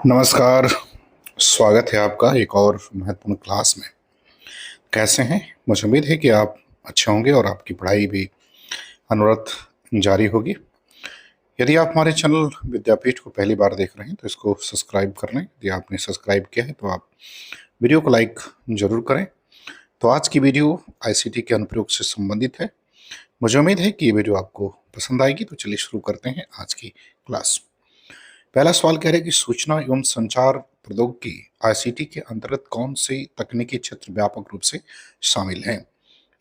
नमस्कार। स्वागत है आपका एक और महत्वपूर्ण क्लास में। कैसे हैं? मुझे उम्मीद है कि आप अच्छे होंगे और आपकी पढ़ाई भी अनवरत जारी होगी। यदि आप हमारे चैनल विद्यापीठ को पहली बार देख रहे हैं तो इसको सब्सक्राइब कर लें। यदि आपने सब्सक्राइब किया है तो आप वीडियो को लाइक जरूर करें। तो आज की वीडियो आईसीटी के अनुप्रयोग से संबंधित है। मुझे उम्मीद है कि ये वीडियो आपको पसंद आएगी। तो चलिए शुरू करते हैं आज की क्लास। पहला सवाल कह रहे हैं कि सूचना एवं संचार प्रौद्योगिकी आईसीटी के अंतर्गत कौन से तकनीकी क्षेत्र व्यापक रूप से शामिल हैं?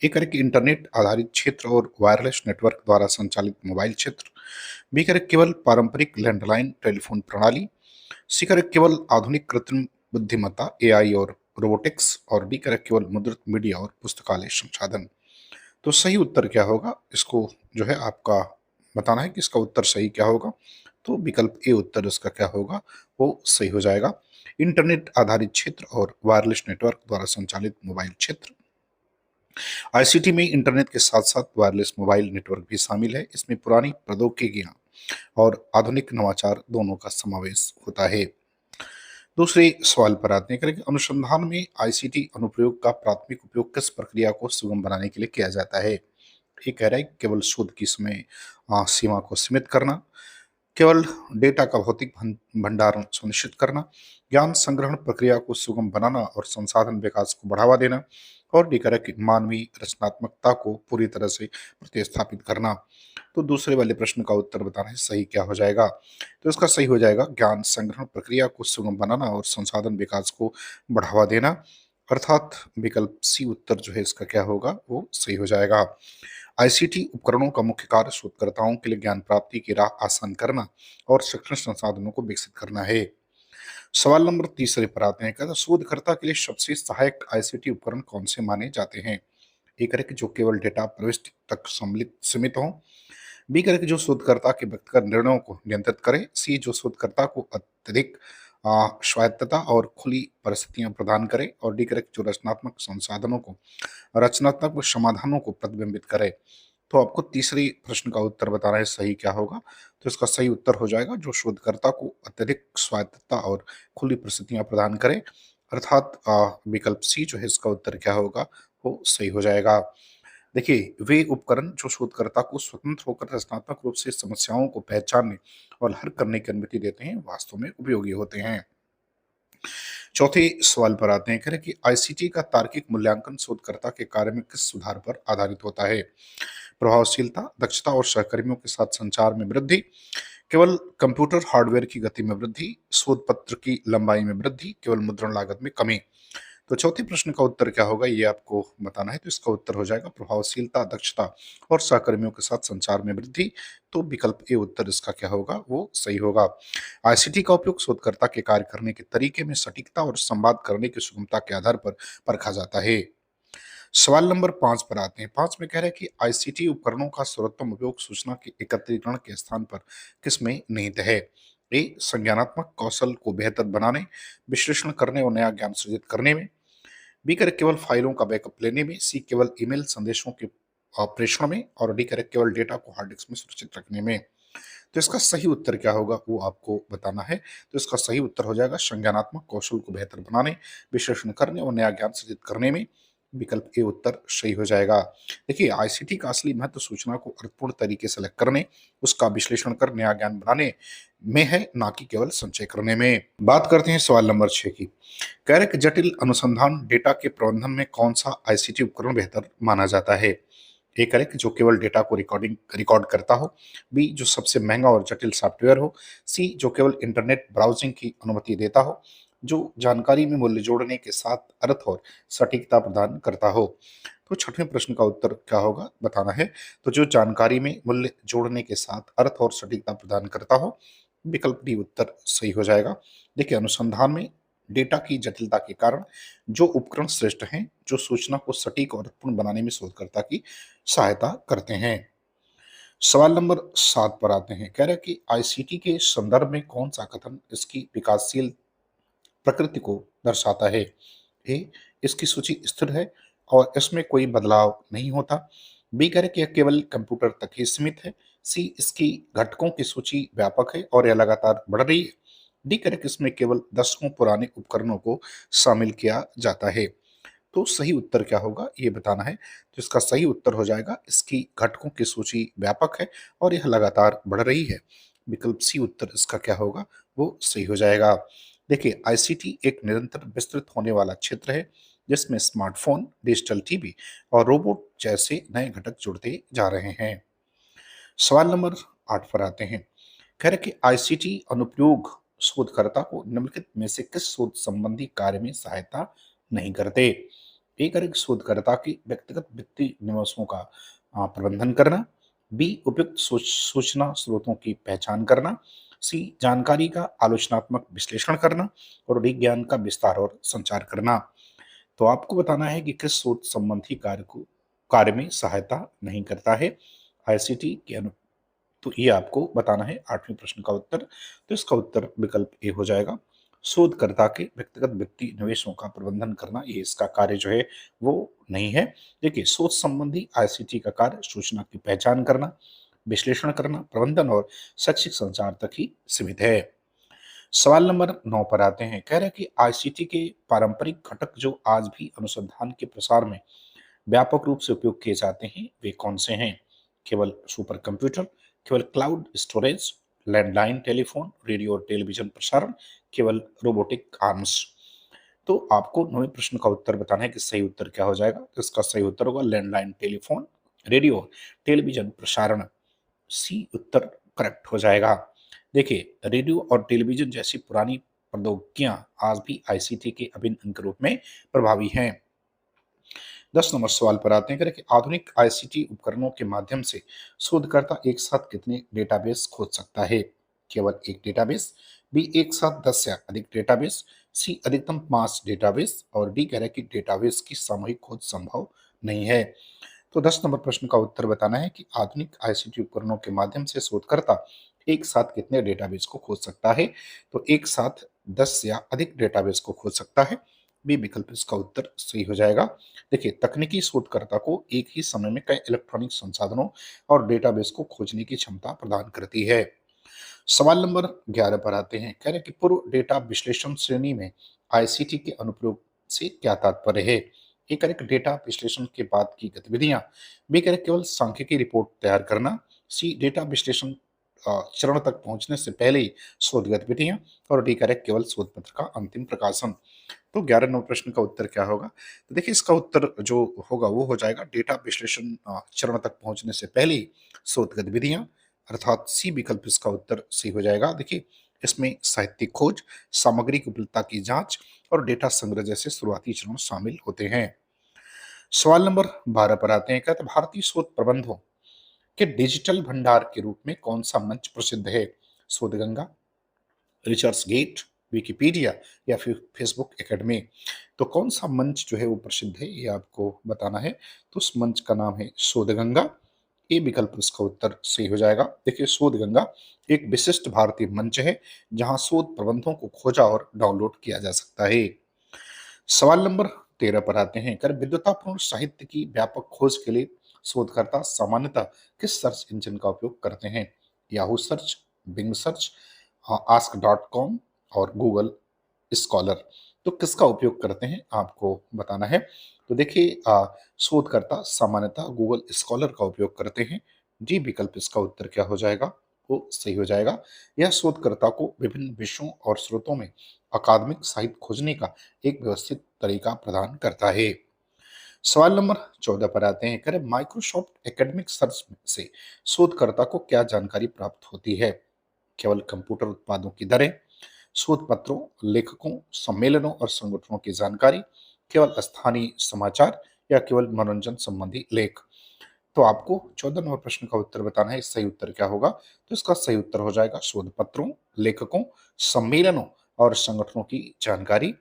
ए करें कि इंटरनेट आधारित क्षेत्र और वायरलेस नेटवर्क द्वारा संचालित मोबाइल क्षेत्र। बी करें केवल पारंपरिक लैंडलाइन टेलीफोन प्रणाली। सी करें केवल आधुनिक कृत्रिम बुद्धिमत्ता एआई और रोबोटिक्स। और डी करें केवल मुद्रित मीडिया और पुस्तकालय संसाधन। तो सही उत्तर क्या होगा, इसको जो है आपका बताना है कि इसका उत्तर सही क्या होगा। तो विकल्प ए उत्तर इसका क्या होगा, वो सही हो जाएगा। इंटरनेट आधारित क्षेत्र और वायरलेस नेटवर्क द्वारा संचालित मोबाइल क्षेत्र। आईसीटी में इंटरनेट के साथ साथ वायरलेस मोबाइल नेटवर्क भी शामिल है। इसमें पुरानी प्रौद्योगिकियां और आधुनिक नवाचार दोनों का समावेश होता है। दूसरे सवाल पर आते हैं कि अनुसंधान में आईसीटी अनुप्रयोग का प्राथमिक उपयोग किस प्रक्रिया को सुगम बनाने के लिए किया जाता है? ये कह रहा है कि केवल शोध की समय सीमा को सीमित करना, केवल डेटा का भौतिक भंडारण सुनिश्चित करना, ज्ञान संग्रहण प्रक्रिया को सुगम बनाना और संसाधन विकास को बढ़ावा देना, और डी करें कि मानवीय रचनात्मकता को पूरी तरह से प्रतिस्थापित करना। तो दूसरे वाले प्रश्न का उत्तर बताना है सही क्या हो जाएगा। तो इसका सही हो जाएगा ज्ञान संग्रहण प्रक्रिया को सुगम बनाना और संसाधन विकास को बढ़ावा देना, अर्थात विकल्प सी उत्तर जो है इसका क्या होगा, वो सही हो जाएगा। आईसीटी उपकरणों का मुख्य कार्य शोधकर्ताओं के लिए ज्ञान प्राप्ति की राह आसान करना और शिक्षण संसाधनों को विकसित करना है। सवाल नंबर तीसरे पर आते हैं। कहता है, शोधकर्ता के लिए सबसे सहायक आईसीटी उपकरण कौन से माने जाते हैं? ए करें कि जो केवल डेटा प्रविष्टि तक सम्मिलित सीमित हो। बी करें कि जो शोधकर्ता के व्यक्तिगत निर्णयों को नियंत्रित करे। सी जो शोधकर्ता को अत्यधिक स्वायत्तता और खुली परिस्थितियां प्रदान करे। और डी करें कि जो रचनात्मक संसाधनों को रचनात्मक समाधानों को प्रतिबिंबित करे। तो आपको तीसरी प्रश्न का उत्तर बताना है सही क्या होगा। तो इसका सही उत्तर हो जाएगा जो शोधकर्ता को अत्यधिक स्वायत्तता और खुली परिस्थितियां प्रदान करे, अर्थात विकल्प सी जो है इसका उत्तर क्या होगा, वो सही हो जाएगा। देखिए, वे उपकरण जो शोधकर्ता को स्वतंत्र होकर रचनात्मक रूप से समस्याओं को पहचानने और हल करने की अनुमति देते हैं, वास्तव में उपयोगी होते हैं। चौथे सवाल पर आते हैं। कह रहे कि आईसीटी का तार्किक मूल्यांकन शोधकर्ता के कार्य में किस सुधार पर आधारित होता है? प्रभावशीलता, दक्षता और सहकर्मियों के साथ संचार में वृद्धि, केवल कंप्यूटर हार्डवेयर की गति में वृद्धि, शोध पत्र की लंबाई में वृद्धि, केवल मुद्रण लागत में कमी। तो चौथे प्रश्न का उत्तर क्या होगा, ये आपको बताना है। तो इसका उत्तर हो जाएगा प्रभावशीलता, दक्षता और सहकर्मियों के साथ संचार में वृद्धि। तो विकल्प ए उत्तर इसका क्या होगा, वो सही होगा। आईसीटी का उपयोग शोधकर्ता के कार्य करने के तरीके में सटीकता और संवाद करने की सुगमता के आधार पर परखा जाता है। सवाल नंबर 5 पर आते हैं। 5 में कह रहा है कि आईसीटी उपकरणों का सर्वोत्तम उपयोग सूचना के एकत्रीकरण के स्थान पर किसमें निहित है? ए संज्ञानात्मक कौशल को बेहतर बनाने, विश्लेषण करने और नया ज्ञान सृजित करने में। बी करें केवल फाइलों का बैकअप लेने में। सी केवल ईमेल संदेशों के प्रेषण में। और डी करें केवल डेटा को हार्ड डिस्क में सुरक्षित रखने में। तो इसका सही उत्तर क्या होगा, वो आपको बताना है। तो इसका सही उत्तर हो जाएगा संज्ञानात्मक कौशल को बेहतर बनाने, विश्लेषण करने और नया ज्ञान सृजित करने में। विकल्प ए उत्तर सही हो जाएगा। देखिए, आईसीटी का असली महत्व सूचना को अर्थपूर्ण तरीके से अलग करने, उसका विश्लेषण कर नया ज्ञान बनाने में है, ना कि केवल संचय करने में। बात करते हैं सवाल नंबर 6 की। कह रहे कि जटिल अनुसंधान डेटा के प्रबंधन में कौन सा आईसीटी उपकरण बेहतर माना जाता है? ए करें कि जो केवल डेटा को रिकॉर्ड करता हो। बी जो सबसे महंगा और जटिल सॉफ्टवेयर हो। सी जो केवल इंटरनेट ब्राउजिंग की अनुमति देता हो। जो जानकारी में मूल्य जोड़ने के साथ अर्थ और सटीकता प्रदान करता हो। तो छठवें प्रश्न का उत्तर क्या होगा, बताना है। तो जो जानकारी में मूल्य जोड़ने के साथ अर्थ और सटीकता प्रदान करता हो। विकल्प डी उत्तर सही हो जाएगा। देखिए, अनुसंधान में डेटा की जटिलता के कारण जो उपकरण श्रेष्ठ हैं, जो सूचना को सटीक और अर्थपूर्ण बनाने में शोधकर्ता की सहायता करते हैं। सवाल नंबर 7 पर आते हैं। कह रहे हैं कि आईसीटी के संदर्भ में कौन सा कथन इसकी विकासशील प्रकृति को दर्शाता है? ए इसकी सूची स्थिर है और इसमें कोई बदलाव नहीं होता। बी कह रहे कि यह केवल कंप्यूटर तक ही सीमित है। सी इसकी घटकों की सूची व्यापक है और यह लगातार बढ़ रही है। डी करेक्ट, इसमें केवल दशकों पुराने उपकरणों को शामिल किया जाता है। तो सही उत्तर क्या होगा ये बताना है। तो इसका सही उत्तर हो जाएगा, इसकी घटकों की सूची व्यापक है और यह लगातार बढ़ रही है। विकल्प सी उत्तर इसका क्या होगा वो सही हो जाएगा। देखिए, आईसीटी एक निरंतर विस्तृत होने वाला क्षेत्र है जिसमें स्मार्टफोन, डिजिटल टीवी और रोबोट जैसे नए घटक जुड़ते जा रहे हैं। सवाल नंबर 8 पर आते हैं। कह रहे कि आईसीटी अनुप्रयोग शोधकर्ता को निम्नलिखित में से किस शोध संबंधी कार्य में सहायता नहीं करते। एक है कि शोधकर्ता की व्यक्तिगत वित्तीय निवेशों का प्रबंधन करना, बी उपयुक्त सूचना स्रोतों की पहचान करना, सी जानकारी का आलोचनात्मक विश्लेषण करना और डी ज्ञान का विस्तार और संचार करना। तो आपको बताना है कि किस शोध संबंधी कार्य में सहायता नहीं करता है आईसीटी के। तो ये आपको बताना है 8वें प्रश्न का उत्तर। तो इसका उत्तर विकल्प ए हो जाएगा। शोधकर्ता के व्यक्तिगत वित्तीय निवेशों का प्रबंधन करना ये इसका कार्य जो है वो नहीं है। देखिए, शोध संबंधी आईसीटी का कार्य सूचना की पहचान करना, विश्लेषण करना, प्रबंधन और शैक्षिक संचार तक ही सीमित है। सवाल नंबर 9 पर आते हैं। कह रहे हैं कि आईसीटी के पारंपरिक घटक जो आज भी अनुसंधान के प्रसार में व्यापक रूप से उपयोग किए जाते हैं वे कौन से हैं। केवल सुपर कंप्यूटर, केवल cloud storage, landline telephone, radio और टेलीविजन प्रसारण, केवल रोबोटिक आर्म्स। तो आपको 9वें प्रश्न का उत्तर बताना है कि सही उत्तर क्या हो जाएगा। तो इसका सही उत्तर होगा लैंडलाइन टेलीफोन, रेडियो, टेलीविजन प्रसारण। सी उत्तर करेक्ट हो जाएगा। देखिए, रेडियो और टेलीविजन जैसी पुरानी प्रौद्योगिकियां आज भी आईसीटी के अभिन्न अंग के रूप में प्रभावी हैं। 10 नंबर सवाल पर आते हैं। करें कि आधुनिक आईसीटी उपकरणों के माध्यम से शोधकर्ता एक साथ कितने डेटाबेस खोज सकता है। केवल एक डेटाबेस, बी एक साथ 10 या अधिक डेटाबेस, सी अधिकतम 5 डेटाबेस और डी कह रहा है कि डेटाबेस की सामूहिक खोज संभव नहीं है। तो 10 नंबर प्रश्न का उत्तर बताना है कि आधुनिक आईसीटी उपकरणों के माध्यम से शोधकर्ता एक साथ कितने डेटाबेस को खोज सकता है। तो एक साथ 10 या अधिक डेटाबेस को खोज सकता है। बी विकल्प इसका उत्तर सही हो जाएगा। देखिए, तकनीकी शोधकर्ता को एक ही समय में कई इलेक्ट्रॉनिक संसाधनों और डेटाबेस को खोजने की क्षमता प्रदान करती है। सवाल नंबर 11 पर आते हैं। कह रहे हैं कि पूर्व डेटा विश्लेषण श्रेणी में आईसीटी के अनुप्रयोग से क्या तात्पर्य है। ए करेक्ट, डेटा विश्लेषण के बाद की गतिविधियां, बी करेक्ट केवल सांख्यिकी रिपोर्ट तैयार करना, सी डेटा विश्लेषण चरण तक पहुंचने से पहले ही शोध गतिविधियां और डी करेक्ट केवल शोध पत्र का अंतिम प्रकाशन। तो 11 नंबर प्रश्न का उत्तर क्या होगा। तो देखिए, इसका उत्तर जो होगा वो हो जाएगा डेटा विश्लेषण चरण तक पहुंचने से पहले ही शोध गतिविधियां, अर्थात सी विकल्प इसका उत्तर सही हो जाएगा। देखिए, इसमें साहित्यिक खोज, सामग्री की उपलब्धता की जांच और डेटा संग्रह जैसे शुरुआती चरण शामिल होते हैं। सवाल नंबर 12 पर आते हैं। कहते हैं, भारतीय शोध प्रबंधों के डिजिटल भंडार के रूप में कौन सा मंच प्रसिद्ध है। शोधगंगा, रिसर्च गेट, विकिपीडिया या फिर फेसबुक एकेडमी। तो कौन सा मंच जो है वो प्रसिद्ध है ये आपको बताना है। तो उस मंच का नाम है शोधगंगा। ए विकल्प इसका उत्तर सही हो जाएगा। देखिए, शोधगंगा एक विशिष्ट भारतीय मंच है जहां शोध प्रबंधों को खोजा और डाउनलोड किया जा सकता है। सवाल नंबर 13 पर आते हैं। कर विद्वतापूर्ण साहित्य की व्यापक खोज के लिए शोधकर्ता सामान्यतः किस सर्च इंजन का उपयोग करते हैं। Yahoo search, Bing search, ask dot com और गूगल स्कॉलर। तो किसका उपयोग करते हैं आपको बताना है। तो देखिए, शोधकर्ता सामान्यतः गूगल स्कॉलर का उपयोग करते हैं। डी विकल्प इसका उत्तर क्या हो जाएगा वो सही हो जाएगा। यह शोधकर्ता को विभिन्न विषयों और स्रोतों में अकादमिक साहित्य खोजने का एक व्यवस्थित तरीका प्रदान करता है। सवाल नंबर 14 पर आते हैं। करें माइक्रोसॉफ्ट एकेडमिक सर्च से शोधकर्ता को क्या जानकारी प्राप्त होती है। केवल कंप्यूटर उत्पादों की दरें, शोध पत्रों, लेखकों, सम्मेलनों और संगठनों की जानकारी, केवल स्थानीय समाचार या केवल मनोरंजन संबंधी लेख। तो आपको 14 नंबर प्रश्न का उत्तर बताना है। सही उत्तर क्या होगा। तो इसका सही उत्तर हो जाएगा शोध पत्रों, लेखकों, सम्मेलनों और संगठनों की जानकारी।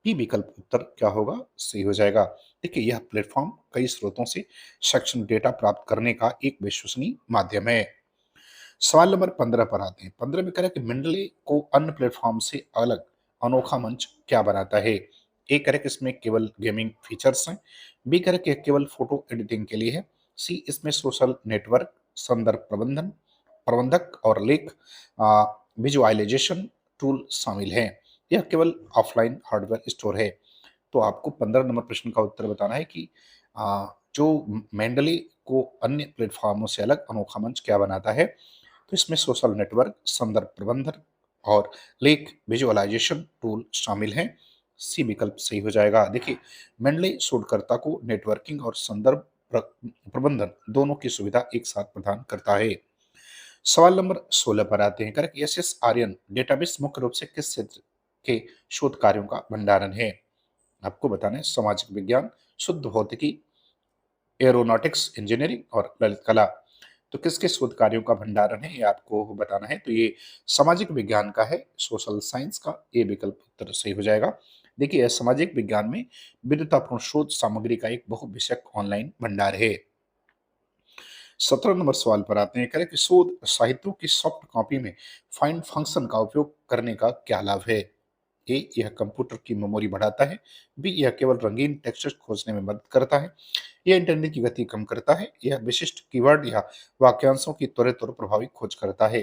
ही विकल्प उत्तर क्या होगा सही हो जाएगा। देखिए, यह प्लेटफॉर्म कई स्रोतों से शैक्षणिक डेटा प्राप्त करने का एक विश्वसनीय माध्यम है। सवाल नंबर 15 पर आते हैं। 15 में कह रहा है कि मेंडले को अन्य प्लेटफॉर्म से अलग अनोखा मंच क्या बनाता है। ए कह रहा है कि इसमें केवल गेमिंग फीचर्स हैं, बी कह रहा है कि केवल फोटो एडिटिंग के लिए है, सी इसमें सोशल नेटवर्क, संदर्भ प्रबंधक और लेख विजुअलाइजेशन टूल शामिल हैं। यह केवल ऑफलाइन हार्डवेयर स्टोर है। तो आपको 15 नंबर प्रश्न का उत्तर बताना है कि जो मेंडली को अन्य प्लेटफॉर्मों से अलग अनोखा मंच क्या बनाता है। तो इसमें सोशल नेटवर्क, संदर्भ प्रबंधन और लेख विजुअलाइजेशन टूल शामिल हैं। सी विकल्प सही हो जाएगा। देखिए, मेंडली शोधकर्ता को नेटवर्किंग और संदर्भ प्रबंधन दोनों की सुविधा एक साथ प्रदान करता है। सवाल नंबर 16 पर आते हैं। Correct, S S R N database मुख्य रूप से किस क्षेत्र के शोध कार्यों का भंडारण है। आपको बताना है सामाजिक विज्ञान, शुद्ध भौतिकी, एरोनॉटिक्स इंजीनियरिंग और ललित कला। तो किसके शोध कार्यों का भंडारण है ये आपको बताना है। तो ये सामाजिक विज्ञान का है, सोशल साइंस का ए विकल्प उत्तर सही हो जाएगा। देखिए, सामाजिक विज्ञान में विद्युतापूर्ण शोध सामग्री का एक बहुविषयक ऑनलाइन भंडार है। 17 नंबर सवाल पर आते हैं। करें कि शोध साहित्यों की सॉफ्ट कॉपी में फाइंड फंक्शन का उपयोग करने का क्या लाभ है। ए, यह कंप्यूटर की मेमोरी बढ़ाता है। बी, यह केवल रंगीन टेक्स्ट खोजने में मदद करता है। यह इंटरनेट की गति कम करता है। यह विशिष्ट कीवर्ड या वाक्यांशों की त्वरित और प्रभावी खोज करता है।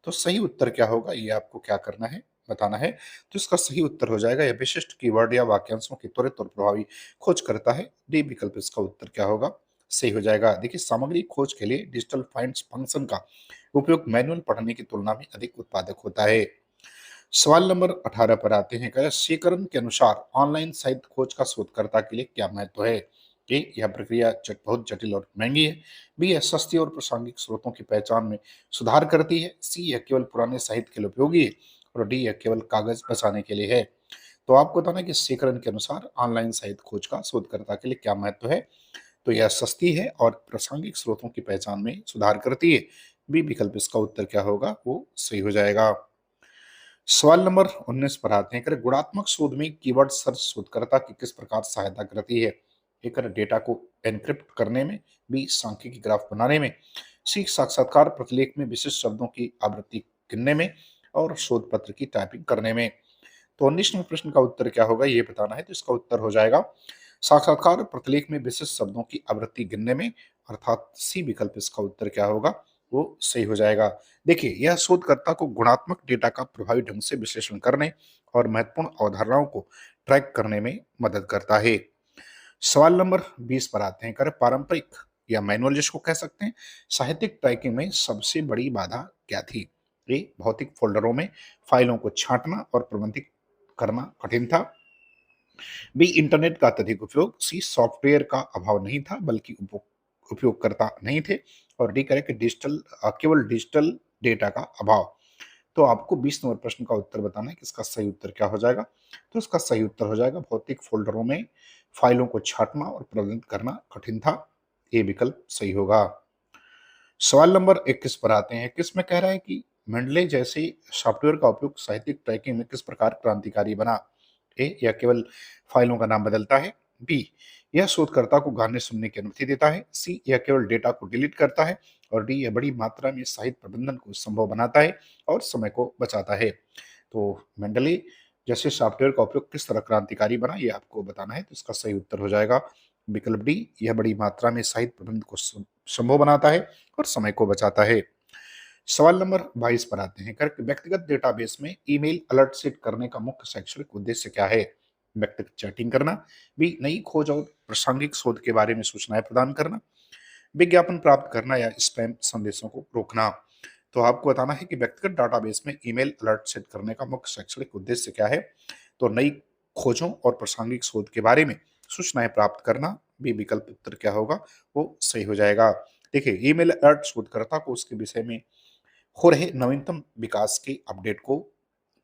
तो सही उत्तर क्या होगा ये आपको क्या करना है, बताना है। तो इसका सही उत्तर हो जाएगा, यह विशिष्ट कीवर्ड या वाक्यांशों की त्वरित और प्रभावी खोज करता है। डी विकल्प इसका उत्तर क्या होगा, सही हो जाएगा। देखिए, सामग्री खोज के लिए डिजिटल फाइंड्स फंक्शन का उपयोग मैनुअल पढ़ने की तुलना में अधिक उत्पादक होता है। सवाल नंबर 18 पर आते हैं। कहा शेखरन के अनुसार ऑनलाइन साहित्य खोज का शोधकर्ता के लिए क्या महत्व है। ए, यह प्रक्रिया बहुत जटिल और महंगी है। बी, यह सस्ती और प्रासंगिक स्रोतों की पहचान में सुधार करती है। सी, यह केवल पुराने साहित्य के लिए उपयोगी है। और डी, यह केवल कागज बचाने के लिए है। तो आपको बताना है कि शेखरन के अनुसार ऑनलाइन साहित्य खोज का शोधकर्ता के लिए क्या महत्व है। तो यह सस्ती है और प्रासंगिक स्रोतों की पहचान में सुधार करती है। बी विकल्प इसका उत्तर क्या होगा, वो सही हो जाएगा। सवाल नंबर 19 पर आते हैं। करें गुणात्मक शोध में कीवर्ड सर्च शोधकर्ता की किस प्रकार सहायता करती है। ए, करें डेटा को एनक्रिप्ट करने में। बी, सांख्यिकी ग्राफ बनाने में। सी, साक्षात्कार प्रतिलेख में विशिष्ट शब्दों की आवृत्ति गिनने में। और शोध पत्र की टाइपिंग करने में। तो 19वें प्रश्न का उत्तर क्या होगा ये बताना है। तो इसका उत्तर हो जाएगा साक्षात्कार प्रतिलेख में विशिष्ट शब्दों की आवृत्ति गिनने में, अर्थात सी विकल्प इसका उत्तर क्या होगा, वो सही हो जाएगा। देखिए, यह शोधकर्ता को गुणात्मक डेटा का प्रभावी ढंग से विश्लेषण करने और महत्वपूर्ण अवधारणाओं को ट्रैक करने में मदद करता है। सवाल नंबर 20 पर आते हैं। कर पारंपरिक या मैनुअल जिसको कह सकते हैं साहित्यिक ट्रैकिंग में सबसे बड़ी बाधा क्या थी। ए, भौतिक फोल्डरों में फाइलों को छांटना और प्रबंधित करना कठिन था। बी, इंटरनेट का अत्यधिक उपयोग। सी, सॉफ्टवेयर का अभाव नहीं था बल्कि उपयोगकर्ता नहीं थे। और डी करें कि केवल डिजिटल डेटा का अभाव। तो आपको 20 नंबर प्रश्न का उत्तर बताना है कि इसका सही उत्तर क्या हो जाएगा। तो इसका सही उत्तर हो जाएगा भौतिक फोल्डरों में फाइलों को छांटना और प्रबंधित करना कठिन था। ए विकल्प सही होगा। सवाल नंबर 21 पर आते हैं। किसमें कह रहा है कि मेंडले जैसे सॉफ्टवेयर का उपयोग साहित्यिक ट्रैकिंग में किस प्रकार क्रांतिकारी बना। ए, यह केवल फाइलों का नाम बदलता है। बी, यह शोधकर्ता को गाने सुनने की अनुमति देता है। सी, यह केवल डेटा को डिलीट करता है। और डी, यह बड़ी मात्रा में साहित्य प्रबंधन को संभव बनाता है और समय को बचाता है। तो मेंडले जैसे सॉफ्टवेयर का उपयोग किस तरह क्रांतिकारी बना ये आपको बताना है। तो इसका सही उत्तर हो जाएगा विकल्प डी, यह बड़ी मात्रा में साहित्य प्रबंधन को संभव बनाता है और समय को बचाता है। सवाल नंबर 22 पर आते हैं। कर व्यक्तिगत डेटाबेस में ईमेल अलर्ट सेट करने का मुख्य शैक्षणिक उद्देश्य क्या है। व्यक्तिगत चैटिंग करना। बी, नई खोज और प्रासंगिक शोध के बारे में सूचनाएं प्रदान करना। विज्ञापन प्राप्त करना या स्पैम संदेशों को रोकना। तो आपको बताना है कि व्यक्तिगत डाटाबेस में ईमेल अलर्ट सेट करने का मुख्य शैक्षणिक उद्देश्य क्या है। तो नई खोजों और प्रासंगिक शोध के बारे में सूचनाएं प्राप्त करना। बी विकल्प उत्तर क्या होगा, वो सही हो जाएगा। देखिए, ईमेल अलर्ट शोधकर्ता को उसके विषय में हो रहे नवीनतम विकास के अपडेट को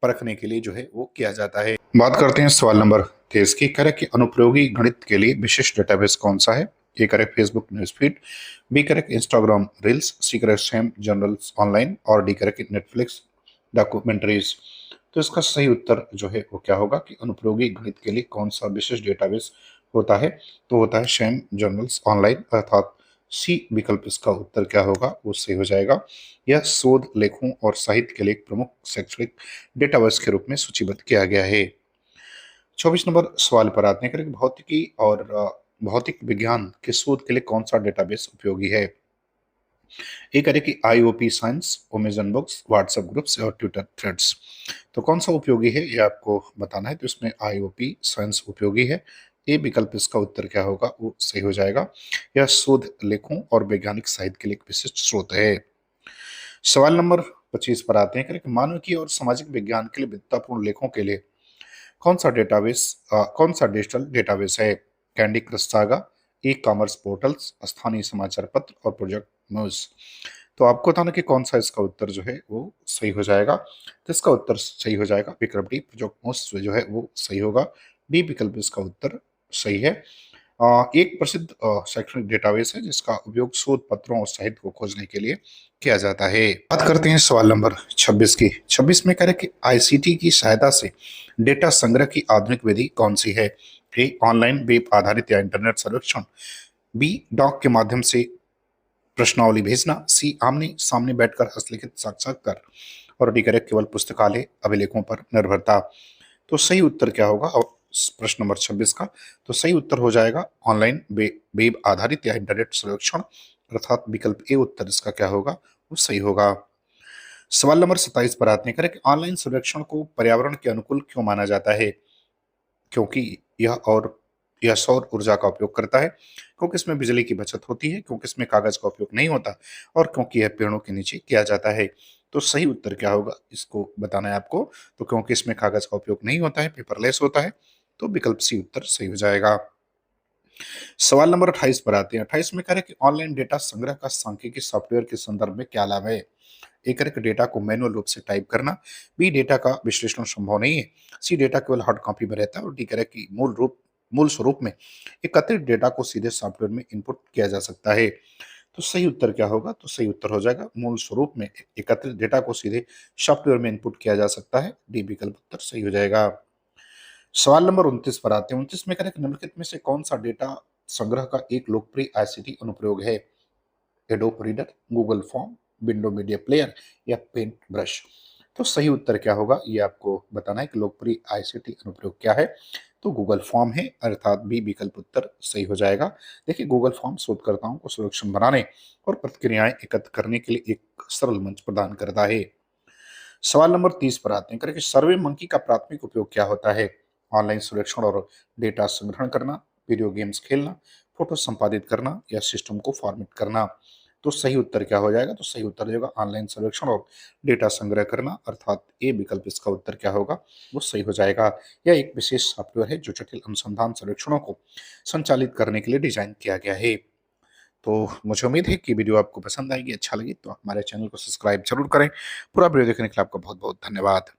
परखने के लिए जो है वो किया जाता है। बात करते हैं सवाल नंबर 23 की। करें कि अनुप्रयोगी गणित के लिए विशिष्ट डेटाबेस कौन सा है। ए, करें फेसबुक न्यूज फीड। बी, करें इंस्टाग्राम रील्स। सी, करें सैम जर्नल्स ऑनलाइन। और डी, करें नेटफ्लिक्स डॉक्यूमेंट्रीज। तो इसका सही उत्तर जो है वो क्या होगा कि अनुप्रयोगी गणित के लिए कौन सा विशिष्ट डेटाबेस होता है। तो होता है सैम जर्नल्स ऑनलाइन, अर्थात सी विकल्प इसका उत्तर क्या होगा, वो सही हो जाएगा। यह शोध लेखों और साहित्य के लिए एक प्रमुख शैक्षणिक डेटाबेस के रूप में सूचीबद्ध किया गया है। 24 नंबर सवाल पर आते हैं। भौतिकी और भौतिक विज्ञान के शोध के लिए कौन सा डेटाबेस उपयोगी है। ए करें कि IOP science, Amazon books, WhatsApp groups और ट्विटर थ्रेड्स। तो कौन सा उपयोगी है ये आपको बताना है। तो इसमें आईओपी साइंस उपयोगी है। ए विकल्प इसका उत्तर क्या होगा वो सही हो जाएगा। यह शोध लेखों और वैज्ञानिक साहित्य के लिए एक विशिष्ट स्रोत है। सवाल नंबर 25 पर आते हैं कि मानविकी और सामाजिक विज्ञान के लिए विद्वतापूर्ण लेखों के लिए कौन सा डिजिटल डेटाबेस है। Candy crush saga, e commerce portals, स्थानीय समाचार पत्र और प्रोजेक्ट न्यूज। तो आपको बताना कि कौन सा इसका उत्तर जो है वो सही हो जाएगा। तो इसका उत्तर सही हो जाएगा विकल्प डी, प्रोजेक्ट न्यूज जो है वो सही होगा। डी विकल्प इसका उत्तर सही है। एक प्रसिद्ध शैक्षणिक डेटाबेस है जिसका उपयोग शोध पत्रों और साहित्य को खोजने के लिए किया जाता है। बात करते हैं सवाल नंबर 26 की। 26 में कह रहे कि आईसीटी की सहायता से डेटा संग्रह की आधुनिक विधि कौन सी है। ए ऑनलाइन वेब आधारित या इंटरनेट सर्वेक्षण, बी डॉक के माध्यम से प्रश्नावली भेजना, सी आमने सामने बैठकर हस्तलिखित साक्षात्कार और डी करेक्ट केवल पुस्तकालय अभिलेखों पर निर्भरता। तो सही उत्तर क्या होगा और प्रश्न नंबर 26 का। तो सही उत्तर हो जाएगा ऑनलाइन वेब आधारित या इंटरनेट सर्वेक्षण, अर्थात विकल्प ए उत्तर इसका क्या होगा वो सही होगा। सवाल नंबर 27 पर आते हैं करें कि ऑनलाइन सर्वेक्षण को पर्यावरण के अनुकूल क्यों माना जाता है। क्योंकि यह सौर ऊर्जा का उपयोग करता है, क्योंकि इसमें बिजली की बचत होती है, क्योंकि इसमें कागज का उपयोग नहीं होता और क्योंकि यह पेड़ों के नीचे किया जाता है। तो सही उत्तर क्या होगा इसको बताना है आपको। तो क्योंकि इसमें कागज का उपयोग नहीं होता है, पेपरलेस होता है, तो विकल्प सी उत्तर सही हो जाएगा। सवाल नंबर 28 पर आते हैं। 28 में कह रहे कि ऑनलाइन डेटा संग्रह का सांख्यिकी सॉफ्टवेयर के संदर्भ में क्या लाभ है। ए करें कि डेटा को मैनुअल रूप से टाइप करना, बी डेटा का विश्लेषण संभव नहीं है, सी डेटा केवल हार्ड कॉपी में रहता है और डी करें कि मूल स्वरूप में एकत्रित डेटा को सीधे सॉफ्टवेयर में इनपुट किया जा सकता है। तो सही उत्तर क्या होगा। तो सही उत्तर हो जाएगा मूल स्वरूप में एकत्रित डेटा को सीधे सॉफ्टवेयर में इनपुट किया जा सकता है। डी विकल्प उत्तर सही हो जाएगा। सवाल नंबर 29 पर आते हैं। 29 में करें निम्नलिखित में से कौन सा डेटा संग्रह का एक लोकप्रिय आईसीटी अनुप्रयोग है। Adobe reader, Google form, window media player या पेंट ब्रश। तो सही उत्तर क्या होगा ये आपको बताना है कि लोकप्रिय आईसीटी अनुप्रयोग क्या है। तो गूगल फॉर्म है, अर्थात बी विकल्प उत्तर सही हो जाएगा। देखिए गूगल फॉर्म शोधकर्ताओं को सर्वेक्षण बनाने और प्रतिक्रियाएं एकत्र करने के लिए एक सरल मंच प्रदान करता है। सवाल नंबर 30 पर आते हैं करें कि सर्वे मंकी का प्राथमिक उपयोग क्या होता है। ऑनलाइन सर्वेक्षण और डेटा संग्रहण करना, वीडियो गेम्स खेलना, फोटो संपादित करना या सिस्टम को फॉर्मेट करना। तो सही उत्तर क्या हो जाएगा। तो सही उत्तर होगा ऑनलाइन सर्वेक्षण और डेटा संग्रह करना, अर्थात ए विकल्प इसका उत्तर क्या होगा वो सही हो जाएगा। यह एक विशेष सॉफ्टवेयर है जो जटिल अनुसंधान सर्वेक्षणों को संचालित करने के लिए डिजाइन किया गया है। तो मुझे उम्मीद है कि वीडियो आपको पसंद आएगी, अच्छा लगी तो हमारे चैनल को सब्सक्राइब जरूर करें। पूरा वीडियो देखने के लिए आपका बहुत बहुत धन्यवाद।